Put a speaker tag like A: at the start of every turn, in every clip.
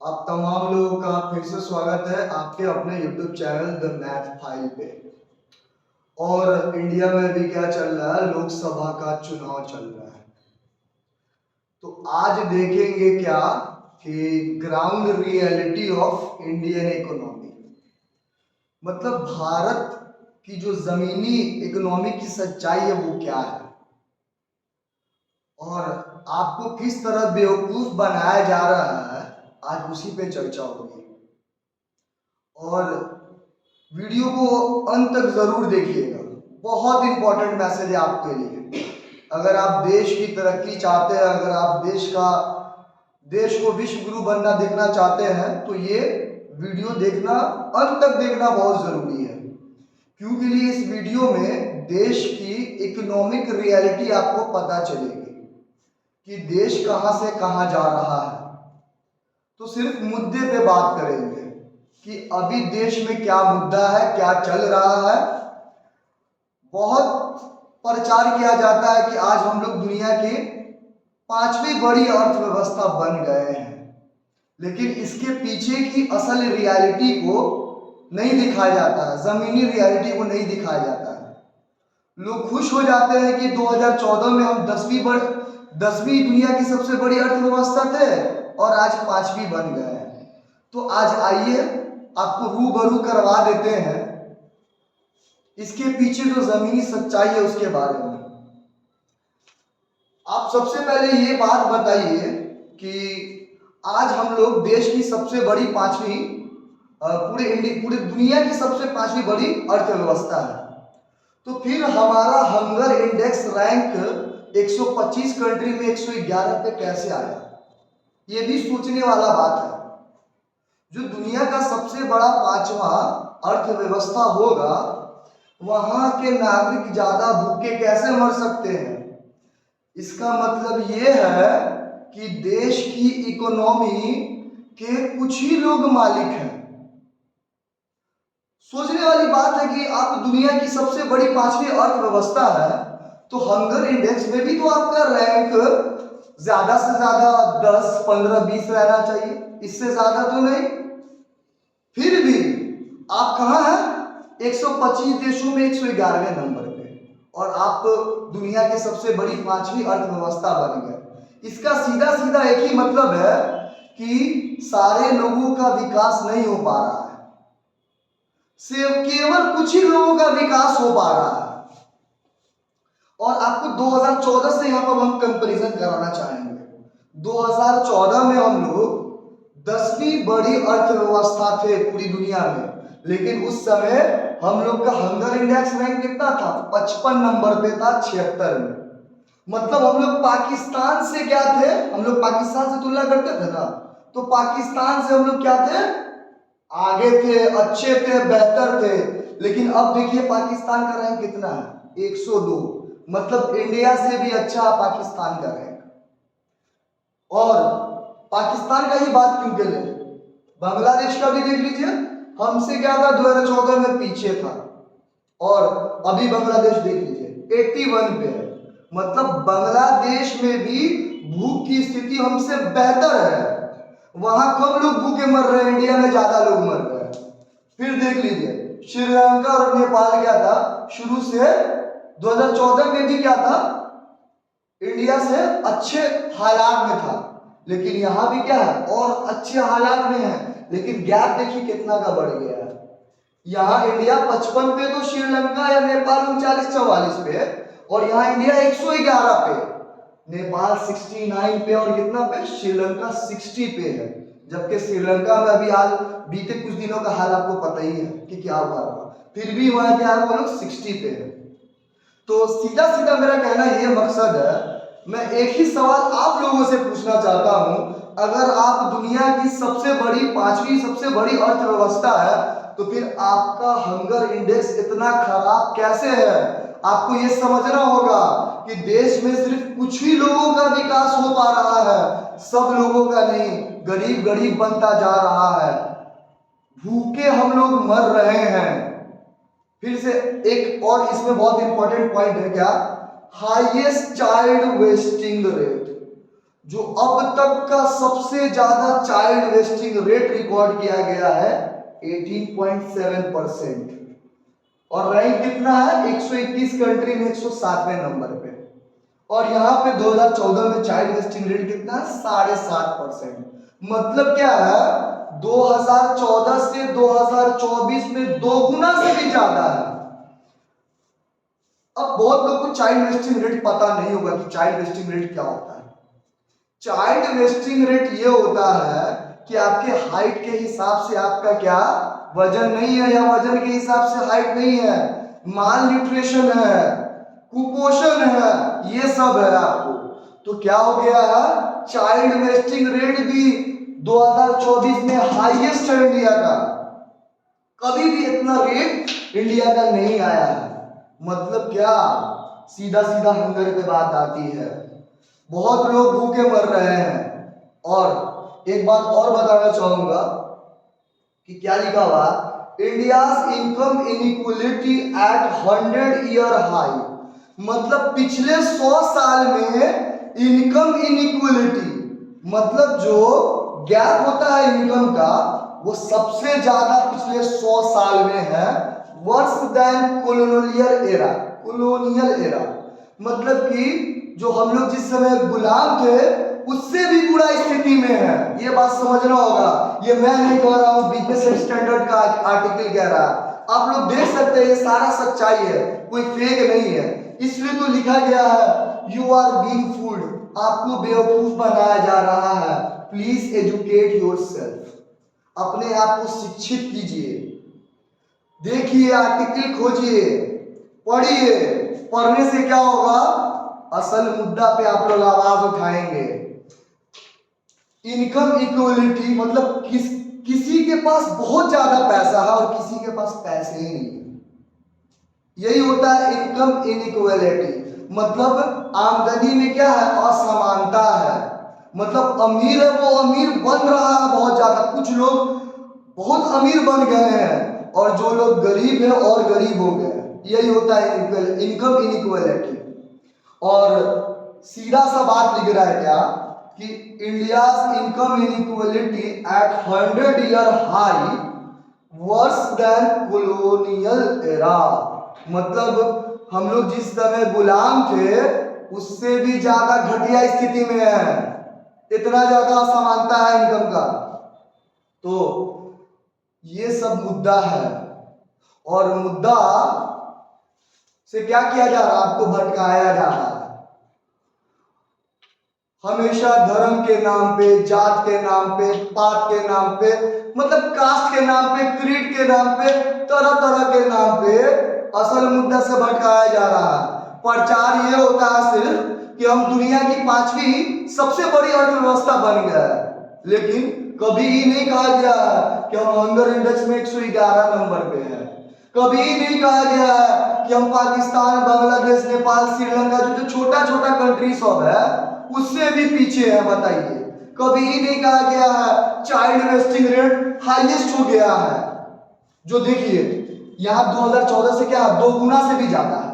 A: आप तमाम लोगों का फिर से स्वागत है आपके अपने YouTube channel the math file पे। और इंडिया में भी क्या चल रहा है, लोकसभा का चुनाव चल रहा है। तो आज देखेंगे क्या कि ground reality of Indian economy, मतलब भारत की जो जमीनी इकोनॉमी की सच्चाई है वो क्या है, और आपको किस तरह बेवकूफ बनाया जा रहा है, आज उसी पे चर्चा होगी। और वीडियो को अंत तक जरूर देखिएगा, बहुत इंपॉर्टेंट मैसेज है आपके लिए। अगर आप देश की तरक्की चाहते हैं, अगर आप देश को विश्व गुरु बनना देखना चाहते हैं, तो ये वीडियो देखना, अंत तक देखना बहुत जरूरी है। क्योंकि लिए इस वीडियो में देश की इकोनॉमिक रियलिटी आपको पता चलेगी कि देश कहां से कहां जा रहा है। तो सिर्फ मुद्दे पे बात करेंगे कि अभी देश में क्या मुद्दा है, क्या चल रहा है। बहुत प्रचार किया जाता है कि आज हम लोग दुनिया की 5वीं बड़ी अर्थव्यवस्था बन गए हैं, लेकिन इसके पीछे की असल रियलिटी को नहीं दिखाया जाता है, जमीनी रियलिटी को नहीं दिखाया जाता है। लोग खुश हो जाते हैं कि 2014 में हम 10वीं दुनिया की सबसे बड़ी अर्थव्यवस्था थे और आज 5वीं बन गए हैं। तो आज आइए आपको रूबरू करवा देते हैं इसके पीछे जो जमीनी सच्चाई है उसके बारे में। आप सबसे पहले ये बात बताइए कि आज हम लोग देश की सबसे बड़ी पूरे दुनिया की सबसे 5वीं बड़ी अर्थव्यवस्था है, तो फिर हमारा हंगर इंडेक्स रैंक 125 कंट्री में 111 पे कैसे आया? ये भी सोचने वाला बात है। जो दुनिया का सबसे बड़ा 5वां अर्थव्यवस्था होगा, वहां के नागरिक ज्यादा भूखे कैसे मर सकते हैं? इसका मतलब ये है कि देश की इकोनॉमी के कुछ ही लोग मालिक हैं। सोचने वाली बात है कि आप दुनिया की सबसे बड़ी 5वीं अर्थव्यवस्था है, तो हंगर इंडेक्स में भी तो आपका रैंक ज्यादा से ज्यादा 10, 15, 20 रहना चाहिए, इससे ज्यादा तो नहीं। फिर भी आप कहां हैं? 125 देशों में 111वें नंबर पे, और आप दुनिया के सबसे बड़ी 5वीं अर्थव्यवस्था बन गए। इसका सीधा सीधा एक ही मतलब है कि सारे लोगों का विकास नहीं हो पा रहा है, सिर्फ केवल कुछ ही लोगों का विकास हो पा रहा है। और आपको 2014 से यहां पर हम कंपैरिजन कराना चाहेंगे। 2014 में हम लोग 10वीं बड़ी अर्थव्यवस्था थे पूरी दुनिया में, लेकिन उस समय हम लोग का हंगर इंडेक्स रैंक कितना था? 55 नंबर पे था 76 में। मतलब हम लोग पाकिस्तान से क्या थे, हम लोग पाकिस्तान से तुलना करते थे ना, तो पाकिस्तान से हम लोग क्या थे? आगे थे, अच्छे थे, बेहतर थे। लेकिन अब देखिए पाकिस्तान का रैंक कितना है? 102। मतलब इंडिया से भी अच्छा पाकिस्तान का रैंक। और पाकिस्तान का ही बात क्यों कर ले, बांग्लादेश का भी देख लीजिए, हमसे क्या था? 2014 में पीछे था, और अभी बांग्लादेश देख लीजिए 81 पे है। मतलब बांग्लादेश में भी भूख की स्थिति हमसे बेहतर है। वहां कम लोग भूखे मर रहे हैं, इंडिया में ज्यादा लोग मर रहे हैं। फिर देख लीजिए श्रीलंका और नेपाल क्या था? शुरू से 2014 में भी क्या था? इंडिया से अच्छे हालात में था, लेकिन यहां भी क्या है? और अच्छे हालात में है, लेकिन गैप देखिए कितना का बढ़ गया है। यहाँ इंडिया 55 पे, तो श्रीलंका या नेपाल 39-44 पे, और यहाँ इंडिया 111 पे, नेपाल 69 पे, और कितना पे? श्रीलंका 60 पे है। जबकि श्रीलंका में अभी हाल बीते कुछ दिनों का हाल आपको पता ही है कि क्या हुआ था, फिर भी वहां क्या है? वो लोग 60 पे है। तो सीधा सीधा मेरा कहना ये मकसद है, मैं एक ही सवाल आप लोगों से पूछना चाहता हूं, अगर आप दुनिया की सबसे बड़ी 5वीं सबसे बड़ी अर्थव्यवस्था है, तो फिर आपका हंगर इंडेक्स इतना खराब कैसे है? आपको यह समझना होगा कि देश में सिर्फ कुछ ही लोगों का विकास हो पा रहा है, सब लोगों का नहीं। गरीब गरीब बनता जा रहा है, भूखे हम लोग मर रहे हैं। फिर से एक और इसमें बहुत इंपॉर्टेंट पॉइंट है, क्या? Highest child wasting rate. जो अब तक का सबसे ज्यादा चाइल्ड वेस्टिंग रेट रिकॉर्ड किया गया है 18.7%। और रैंक कितना है 121 कंट्री में 107वें नंबर पे। और यहाँ पे 2014 में चाइल्ड वेस्टिंग रेट कितना है 7.5%। मतलब क्या है 2014 से 2024 में 2 गुना से भी ज्यादा है। अब बहुत लोग को चाइल्ड वेस्टिंग रेट पता नहीं होगा कि चाइल्ड वेस्टिंग रेट क्या होता है। चाइल्ड वेस्टिंग रेट ये होता है कि आपके हाइट के हिसाब से आपका क्या वजन नहीं है, या वजन के हिसाब से हाइट नहीं है, माल न्यूट्रिशन है, कुपोषण है, ये सब है आपको। तो क्या हो गया है चाइल्ड वेस्टिंग रेट भी 2024 में हाईएस्ट है इंडिया का। कभी भी इतना रेट इंडिया का नहीं आया है। मतलब क्या सीधा सीधा हंगर पे बात आती है। बहुत लोग भूखे मर रहे हैं। और एक बात और बताना चाहूंगा कि क्या लिखा हुआ India's income inequality at 100-year high. मतलब पिछले 100 साल में इनकम इनइक्वलिटी मतलब जो गैप होता है इनकम का वो सबसे ज्यादा पिछले 100 साल में है, verse than colonial era. Colonial era मतलब कि जो हम लोग जिस समय गुलाम थे उससे भी बुरा स्थिति में है। ये बात समझना होगा। ये मैं नहीं कह रहा हूँ, बिजनेस स्टैंडर्ड का आर्टिकल कह रहा है। आप लोग देख सकते हैं ये सारा सच्चाई है, कोई फेक नहीं है। इसलिए तो लिखा गया है यू आर बीइंग फूल्ड, आपको बेवकूफ बनाया जा रहा है। प्लीज एजुकेट योरसेल्फ, अपने आप को शिक्षित कीजिए। देखिए आर्टिकल खोजिए, पढ़िए। पढ़ने से क्या होगा असल मुद्दा पे आप लोग आवाज उठाएंगे। इनकम इक्वलिटी मतलब किसी के पास बहुत ज्यादा पैसा है और किसी के पास पैसे ही नहीं है। यही होता है इनकम इनइक्वलिटी। मतलब आमदनी में क्या है असमानता है। मतलब अमीर है वो अमीर बन रहा है बहुत ज्यादा, कुछ लोग बहुत अमीर बन गए हैं और जो लोग गरीब है और गरीब हो गए। यही होता है इनकम इनइक्वलिटी। और सीधा सा बात लिख रहा है क्या कि India's income inequality at 100-year high worse than colonial era. मतलब हम लोग जिस समय गुलाम थे उससे भी ज्यादा घटिया स्थिति में है। इतना ज्यादा असमानता है इनकम का। तो ये सब मुद्दा है और मुद्दा से क्या किया जा रहा है आपको भटकाया जा रहा है। हमेशा धर्म के नाम पे, जात के नाम पे, पात के नाम पे, मतलब कास्ट के नाम पे, क्रीड के नाम पे, तरह तरह के नाम पे असल मुद्दा से भटकाया जा रहा है। प्रचार ये होता है सिर्फ कि हम दुनिया की 5वीं सबसे बड़ी अर्थव्यवस्था बन गया है, लेकिन कभी ही नहीं कहा गया है कि हम हंगर इंडेक्स में 111 नंबर पे हैं। कभी ही नहीं कहा गया है कि हम पाकिस्तान, बांग्लादेश, नेपाल, श्रीलंका जो छोटा छोटा कंट्री सब है उससे भी पीछे है। बताइए, कभी ही नहीं कहा गया है चाइल्ड वेस्टिंग रेट हाईएस्ट हो गया है। जो देखिए यहाँ 2014 से क्या 2 गुना से भी ज्यादा है।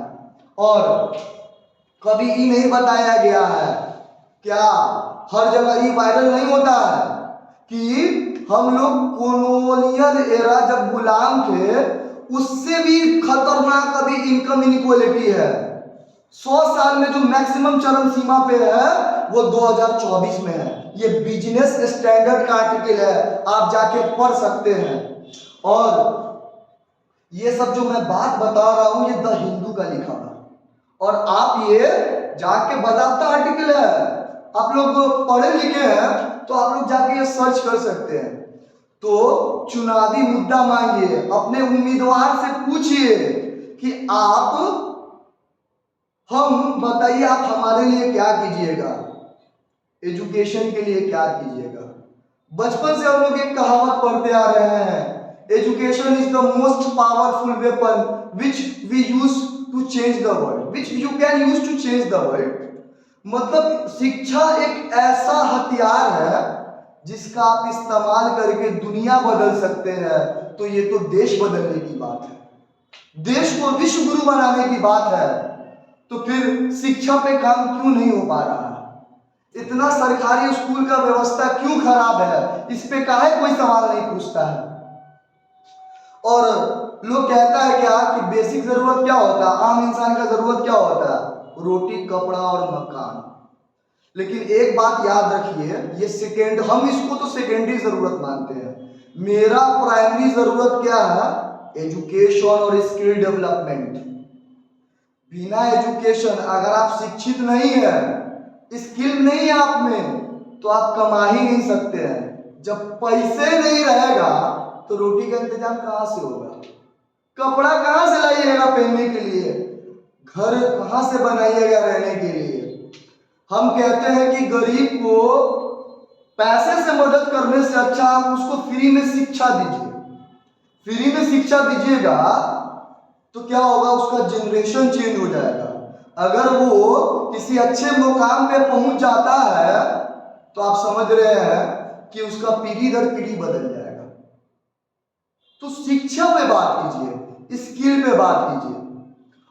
A: और कभी ही नहीं बताया गया है, क्या हर जगह ही वायरल नहीं होता है कि हम लोग कॉलोनियल एरा जब गुलाम थे उससे भी खतरनाक अभी इनकम इनइक्वालिटी है। 100 साल में जो मैक्सिमम चरम सीमा पे है वो 2024 में है। ये बिजनेस स्टैंडर्ड का आर्टिकल है, आप जाके पढ़ सकते हैं। और ये सब जो मैं बात बता रहा हूं ये द हिंदू का लिखा है और आप ये जाके बाकायदा आर्टिकल है, आप लोग पढ़े लिखे हैं तो आप लोग जाके ये सर्च कर सकते हैं। तो चुनावी मुद्दा मांगिए, अपने उम्मीदवार से पूछिए कि आप हम बताइए आप हमारे लिए क्या कीजिएगा, एजुकेशन के लिए क्या कीजिएगा। बचपन से हम लोग एक कहावत पढ़ते आ रहे हैं, education is the most powerful weapon which we use to change the world, which you can use to change the world. मतलब शिक्षा एक ऐसा हथियार है जिसका आप इस्तेमाल करके दुनिया बदल सकते हैं। तो ये तो देश बदलने की बात है, देश को विश्व गुरु बनाने की बात है। तो फिर शिक्षा पे काम क्यों नहीं हो पा रहा है? इतना सरकारी स्कूल का व्यवस्था क्यों खराब है, इस पे काहे कोई सवाल नहीं पूछता है। और लोग कहता है क्या कि बेसिक जरूरत क्या होता है, आम इंसान का जरूरत क्या होता है, रोटी कपड़ा और मकान। लेकिन एक बात याद रखिए, ये सेकेंड, हम इसको तो सेकेंडरी जरूरत मानते हैं। मेरा प्राइमरी जरूरत क्या है, एजुकेशन और स्किल डेवलपमेंट। बिना एजुकेशन, अगर आप शिक्षित नहीं है, स्किल नहीं है आप में, तो आप कमा ही नहीं सकते हैं। जब पैसे नहीं रहेगा तो रोटी का इंतजाम कहां से होगा, कपड़ा कहां से लाइएगा पहनने के लिए, घर कहां से बनाइएगा रहने के लिए। हम कहते हैं कि गरीब को पैसे से मदद करने से अच्छा आप उसको फ्री में शिक्षा दीजिए। फ्री में शिक्षा दीजिएगा तो क्या होगा, उसका जनरेशन चेंज हो जाएगा। अगर वो किसी अच्छे मुकाम पे पहुंच जाता है तो आप समझ रहे हैं कि उसका पीढ़ी दर पीढ़ी बदल जाएगा। तो शिक्षा पे बात कीजिए, स्किल पे बात कीजिए।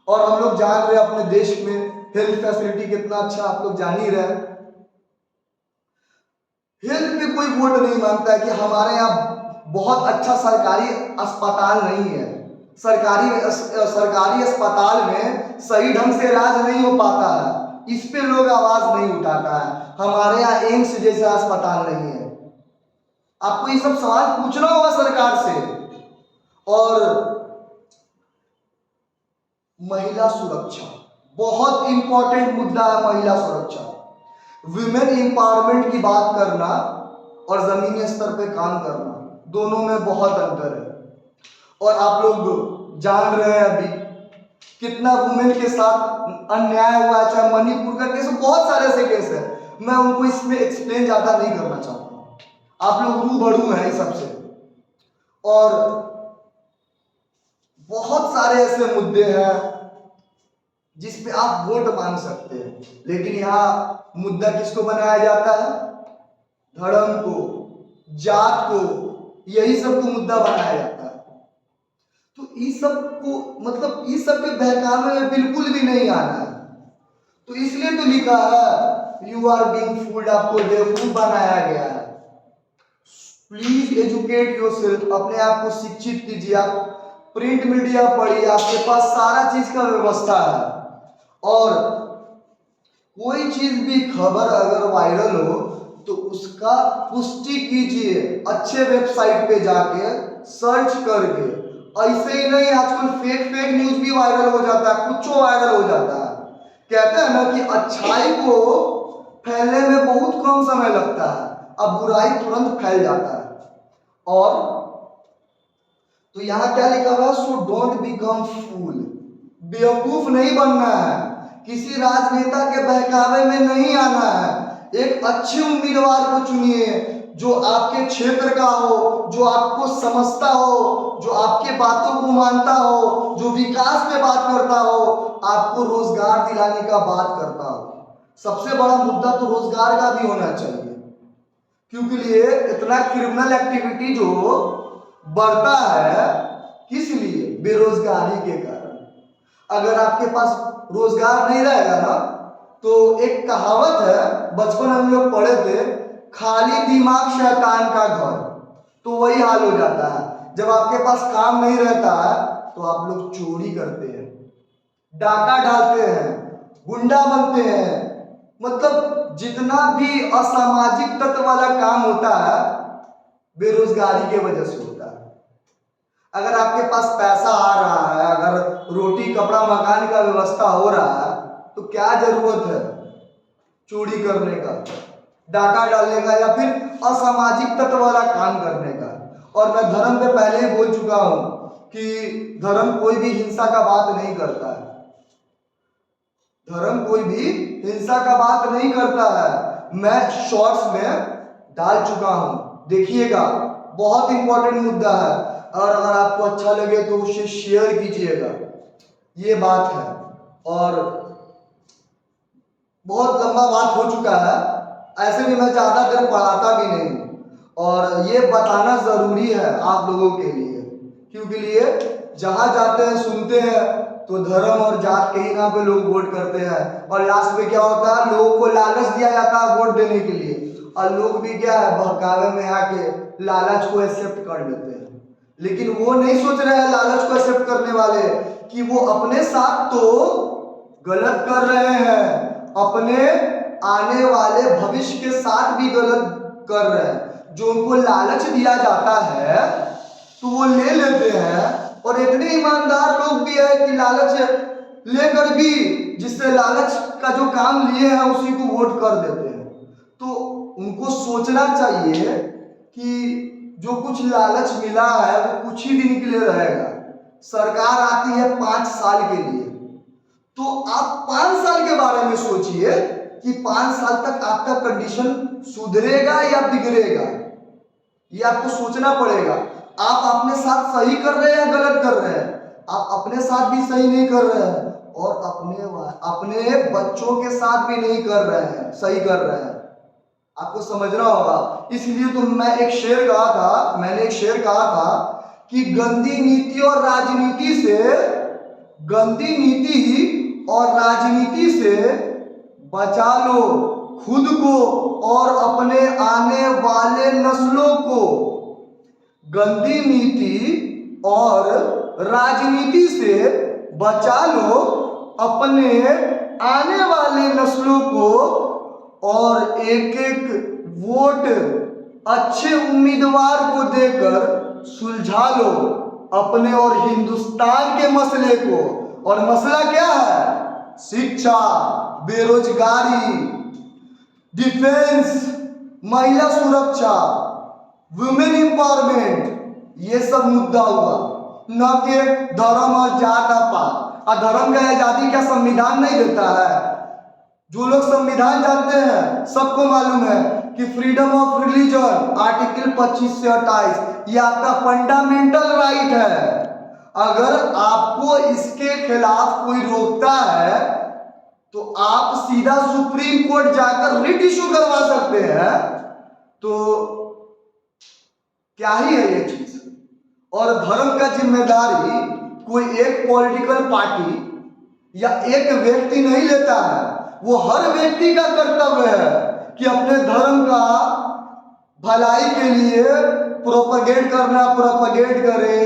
A: और हम लोग जान रहे हैं अपने देश में हेल्थ फैसिलिटी कितना अच्छा, आप लोग जान ही रहे। हेल्थ पे कोई वोट नहीं मांगता है कि हमारे यहाँ बहुत अच्छा सरकारी अस्पताल नहीं है, सरकारी अस्पताल में सही ढंग से इलाज नहीं हो पाता है, इस पे लोग आवाज नहीं उठाता है। हमारे यहाँ एम्स जैसा अस्पताल नहीं है। आपको ये सब सवाल पूछना होगा सरकार से। और महिला सुरक्षा बहुत इंपॉर्टेंट मुद्दा है। महिला सुरक्षा, विमेन एम्पावरमेंट की बात करना और जमीनी स्तर पे काम करना, दोनों में बहुत अंतर है। और आप लोग जान रहे हैं अभी कितना वुमेन के साथ अन्याय हुआ है, चाहे मणिपुर का केस, बहुत सारे ऐसे केस है। मैं उनको इसमें एक्सप्लेन ज्यादा नहीं करना चाहता, आप लोग रूबरू हैं इस सबसे। और बहुत सारे ऐसे मुद्दे हैं जिसपे आप वोट मांग सकते हैं, लेकिन यहाँ मुद्दा किसको बनाया जाता है, धर्म को, जात को, यही सब को मुद्दा बनाया जाता है। तो इस सब को, मतलब इस सब के बहकावे में बिल्कुल भी नहीं आना है। तो इसलिए तो लिखा है यू आर बीइंग फूल्ड, आपको बेवकूफ बनाया गया है। प्लीज एजुकेट योरसेल्फ, अपने आप को शिक्षित कीजिए। आप प्रिंट मीडिया पढ़िए, आपके पास सारा चीज का व्यवस्था है। और कोई चीज भी खबर अगर वायरल हो तो उसका पुष्टि कीजिए, अच्छे वेबसाइट पे जाके सर्च करके। ऐसे ही नहीं, आजकल फेक न्यूज भी वायरल हो जाता है, कुछ वायरल हो जाता है। कहते हैं ना कि अच्छाई को फैलने में बहुत कम समय लगता है, अब बुराई तुरंत फैल जाता है। और तो यहाँ क्या लिखा हुआ है, सो डोंट बिकम फूल, बेवकूफ नहीं बनना है, किसी राजनेता के बहकावे में नहीं आना है। एक अच्छे उम्मीदवार को चुनिए जो आपके क्षेत्र का हो, जो आपको समझता हो, जो आपके बातों को मानता हो, जो विकास पे बात करता हो, आपको रोजगार दिलाने का बात करता हो। सबसे बड़ा मुद्दा तो रोजगार का भी होना चाहिए, क्योंकि लिए इतना क्रिमिनल एक्टिविटी जो बढ़ता है, किस लिए, बेरोजगारी के कारण। अगर आपके पास रोजगार नहीं रहेगा ना, तो एक कहावत है, बचपन हम लोग पढ़े थे, खाली दिमाग शैतान का घर। तो वही हाल हो जाता है, जब आपके पास काम नहीं रहता है तो आप लोग चोरी करते हैं, डाका डालते हैं, गुंडा बनते हैं। मतलब जितना भी असामाजिक तत्व वाला काम होता है बेरोजगारी की वजह से होता है। अगर आपके पास पैसा आ रहा है, अगर रोटी कपड़ा मकान का व्यवस्था हो रहा है, तो क्या जरूरत है चोरी करने का, डाका डालने का, या फिर असामाजिक तत्व वाला काम करने का। और मैं धर्म पे पहले ही बोल चुका हूं कि धर्म कोई भी हिंसा का बात नहीं करता है, धर्म कोई भी हिंसा का बात नहीं करता है। मैं शॉर्ट्स में डाल चुका हूं, देखिएगा, बहुत इंपॉर्टेंट मुद्दा है। और अगर आपको अच्छा लगे तो उसे शेयर कीजिएगा, ये बात है। और बहुत लंबा बात हो चुका है, ऐसे भी मैं ज्यादा देर पढ़ाता भी नहीं, और ये बताना जरूरी है आप लोगों के लिए, क्योंकि लिए जहां जाते हैं सुनते हैं तो धर्म और जात के ही नाम पे लोग वोट करते हैं, और लास्ट में क्या होता है, लोगों को लालच दिया जाता है वोट देने के लिए, और लोग भी क्या है, बहकावे में आके लालच को एक्सेप्ट कर लेते हैं। लेकिन वो नहीं सोच रहे हैं लालच को एक्सेप्ट करने वाले कि वो अपने साथ तो गलत कर रहे हैं, अपने आने वाले भविष्य के साथ भी गलत कर रहे हैं। जो उनको लालच दिया जाता है तो वो ले लेते हैं, और इतने ईमानदार लोग भी है कि लालच लेकर भी जिससे लालच का जो काम लिए हैं उसी को वोट कर देते हैं। तो उनको सोचना चाहिए कि जो कुछ लालच मिला है वो कुछ ही दिन के लिए रहेगा। सरकार आती है 5 साल के लिए, तो आप 5 साल के बारे में सोचिए कि 5 साल तक आपका कंडीशन सुधरेगा या बिगड़ेगा, ये आपको सोचना पड़ेगा। आप अपने साथ सही कर रहे हैं या गलत कर रहे हैं? आप अपने साथ भी सही नहीं कर रहे हैं, और अपने बच्चों के साथ भी नहीं कर रहे हैं, सही कर रहे हैं। आपको समझना होगा। इसलिए तो मैंने एक शेर कहा था कि गंदी नीति और राजनीति से बचा लो खुद को और अपने आने वाले नस्लों को। गंदी नीति और राजनीति से बचा लो अपने आने वाले नस्लों को, और एक एक वोट अच्छे उम्मीदवार को देकर सुलझा लो अपने और हिंदुस्तान के मसले को। और मसला क्या है? शिक्षा, बेरोजगारी, डिफेंस, महिला सुरक्षा, वुमेन एम्पावरमेंट, ये सब मुद्दा हुआ, न कि धर्म और जात पात। और धर्म का आजादी क्या संविधान नहीं देता है? जो लोग संविधान जानते हैं सबको मालूम है कि फ्रीडम ऑफ रिलीजन आर्टिकल 25 से 28 ये आपका फंडामेंटल राइट है। अगर आपको इसके खिलाफ कोई रोकता है तो आप सीधा सुप्रीम कोर्ट जाकर रिट इशू करवा सकते हैं। तो क्या ही है ये चीज? और धर्म का जिम्मेदारी कोई एक पॉलिटिकल पार्टी या एक व्यक्ति नहीं लेता है, वो हर व्यक्ति का कर्तव्य है कि अपने धर्म का भलाई के लिए प्रोपगेट करे,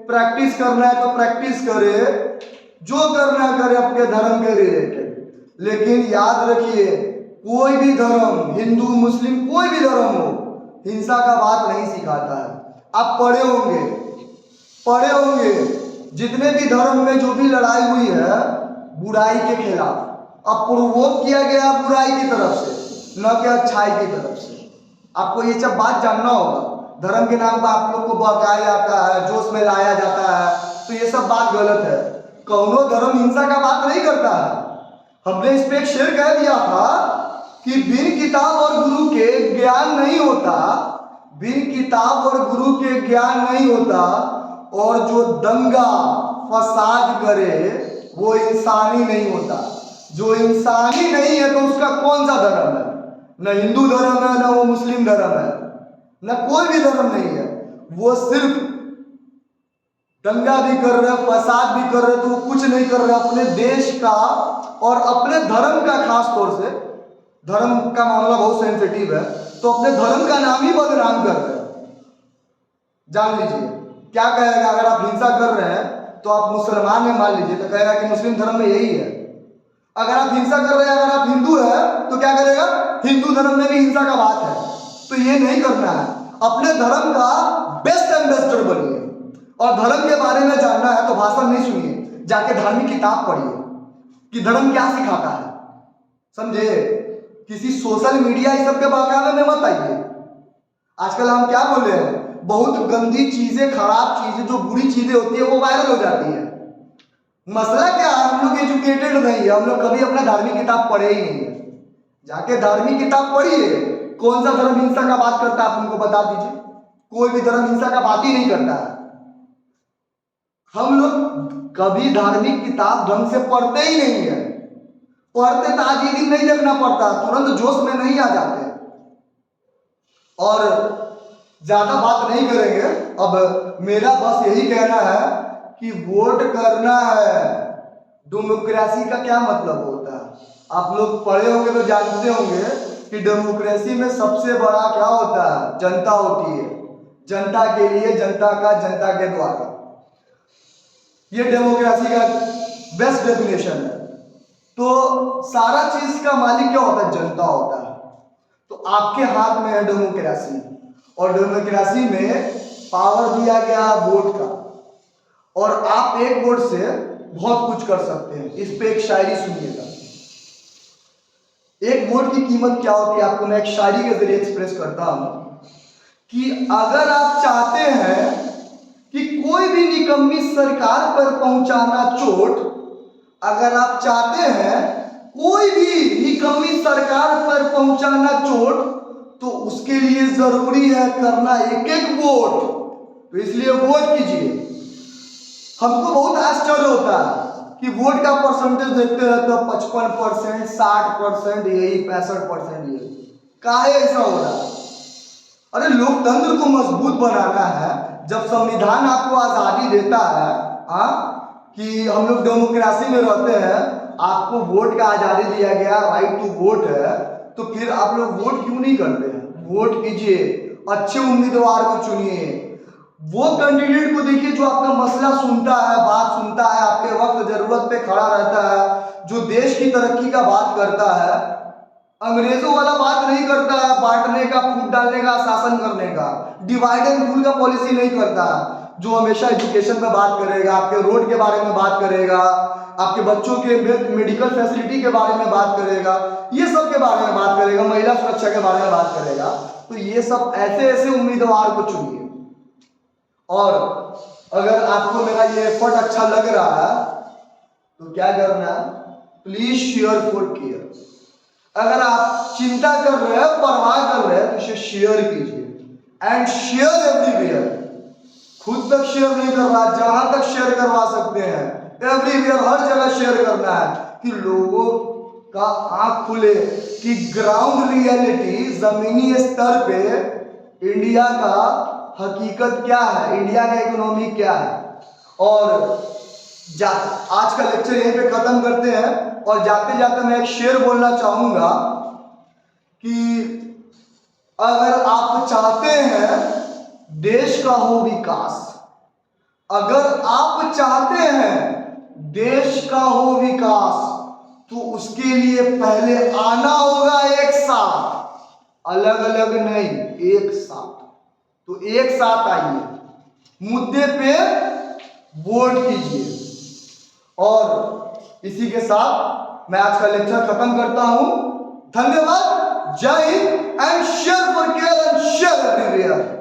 A: प्रैक्टिस करना है तो प्रैक्टिस करे, जो करना करे अपने धर्म के रिलेटेड। लेकिन याद रखिए, कोई भी धर्म, हिंदू मुस्लिम कोई भी धर्म हो, हिंसा का बात नहीं सिखाता है। आप पढ़े होंगे जितने भी धर्म में जो भी लड़ाई हुई है बुराई के खिलाफ, अब प्रोवोक किया गया बुराई की तरफ से, न कि अच्छाई की तरफ से। आपको ये सब बात जानना होगा। धर्म के नाम पर आप लोग को बहकाया जाता है, जोश में लाया जाता है, तो ये सब बात गलत है। कौनो धर्म हिंसा का बात नहीं करता है। हमने इस पे एक शेर कह दिया था कि बिन किताब और गुरु के ज्ञान नहीं होता, बिन किताब और गुरु के ज्ञान नहीं होता, और जो दंगा फसाद करे वो इंसानी नहीं होता। जो इंसानी नहीं है तो उसका कौन सा धर्म है? न हिंदू धर्म है, न वो मुस्लिम धर्म है, न कोई भी धर्म नहीं है। वो सिर्फ दंगा भी कर रहे, फसाद भी कर रहे, तो वो कुछ नहीं कर रहे अपने देश का और अपने धर्म का। खास तौर से धर्म का मामला बहुत सेंसिटिव है, तो अपने धर्म का नाम ही बदनाम कर रहे हैं। जान लीजिए क्या कहेगा। अगर आप हिंसा कर रहे हैं तो आप मुसलमान हैं मान लीजिए, तो कहेगा कि मुस्लिम धर्म में यही है। अगर आप हिंसा कर रहे हैं, अगर आप हिंदू हैं तो क्या करेगा? हिंदू धर्म में भी हिंसा का बात है। तो ये नहीं करना है। अपने धर्म का बेस्ट एम्बेसडर बनिए, और धर्म के बारे में जानना है तो भाषण नहीं सुनिए, जाके धार्मिक किताब पढ़िए कि धर्म क्या सिखाता है, समझे? किसी सोशल मीडिया इस सब के बहकावे में मत आइए। आजकल हम क्या बोल रहे हैं, बहुत गंदी चीजें, खराब चीजें, जो बुरी चीजें होती है वो वायरल हो जाती है। मसला क्या है? हम लोग एजुकेटेड नहीं है, हम लोग कभी अपना धार्मिक किताब पढ़े ही नहीं है। जाके धार्मिक किताब पढ़िए, कौन सा धर्म हिंसा का बात करता है आप उनको बता दीजिए। कोई भी धर्म हिंसा का बात ही नहीं करता है। हम लोग कभी धार्मिक किताब ढंग से पढ़ते ही नहीं है। पढ़ते तो आज ये दिन नहीं देखना पड़ता, तुरंत जोश में नहीं आ जाते। और ज्यादा बात नहीं करेंगे। अब मेरा बस यही कहना है कि वोट करना है, डेमोक्रेसी का क्या मतलब होता है? आप लोग पढ़े होंगे तो जानते होंगे कि डेमोक्रेसी में सबसे बड़ा क्या होता है? जनता होती है। जनता के लिए, जनता का, जनता के द्वारा। ये डेमोक्रेसी का बेस्ट डेफिनेशन है। तो सारा चीज का मालिक क्या होता है? जनता होता है। तो आपके हाथ में है डेमोक्रेसी, और डेमोक्रेसी में पावर दिया गया वोट का, और आप एक वोट से बहुत कुछ कर सकते हैं। इस पे एक शायरी सुनिएगा। एक वोट की कीमत क्या होती है, आपको मैं एक शायरी के जरिए एक्सप्रेस करता हूं कि अगर आप चाहते हैं कि कोई भी निकम्मी सरकार पर पहुंचाना चोट, अगर आप चाहते हैं कोई भी निकम्मी सरकार पर पहुंचाना चोट, तो उसके लिए जरूरी है करना एक एक वोट। तो इसलिए वोट कीजिए। हमको बहुत आश्चर्य होता है कि वोट का परसेंटेज देखते हैं तो 55%, 60%, यही 65% यही काहे ऐसा हो रहा है? अरे लोकतंत्र को मजबूत बनाना है। जब संविधान आपको आजादी देता है कि हम लोग डेमोक्रेसी में रहते हैं, आपको वोट का आजादी दिया गया, राइट टू वोट है, तो फिर आप लोग वोट क्यों नहीं करते हैं? वोट कीजिए, अच्छे उम्मीदवार को चुनिए, वो कैंडिडेट को देखिए जो आपका मसला सुनता है, बात सुनता है, आपके वक्त जरूरत पे खड़ा रहता है, जो देश की तरक्की का बात करता है, अंग्रेजों वाला बात नहीं करता है, बांटने का, फूट डालने का, शासन करने का, डिवाइड एंड रूल का पॉलिसी नहीं करता है, जो हमेशा एजुकेशन पे बात करेगा, आपके रोड के बारे में बात करेगा, आपके बच्चों के मेडिकल फैसिलिटी के बारे में बात करेगा, ये सब के बारे में बात करेगा, महिला सुरक्षा के बारे में बात करेगा। तो ये सब ऐसे ऐसे उम्मीदवार को चुनिए। और अगर आपको मेरा ये एफर्ट अच्छा लग रहा है तो क्या करना है? Please share for care. अगर आप चिंता कर रहे हैं, परवाह कर रहे हैं, तो इसे शेयर कीजिए एंड शेयर एवरीवेयर। खुद तक शेयर नहीं कर रहा, जहां तक शेयर करवा सकते हैं, एवरीवेयर, हर जगह शेयर करना है कि लोगों का आंख खुले कि ग्राउंड रियलिटी, जमीनी स्तर पे इंडिया का हकीकत क्या है, इंडिया का इकोनॉमी क्या है। और आज का लेक्चर यहीं पे खत्म करते हैं, और जाते जाते मैं एक शेर बोलना चाहूंगा कि अगर आप चाहते हैं देश का हो विकास, अगर आप चाहते हैं देश का हो विकास, तो उसके लिए पहले आना होगा एक साथ, अलग अलग नहीं, एक साथ। तो एक साथ आइए, मुद्दे पे वोट कीजिए। और इसी के साथ मैं आज का लेक्चर खत्म करता हूं। धन्यवाद। जय Hind and share for care and share everywhere.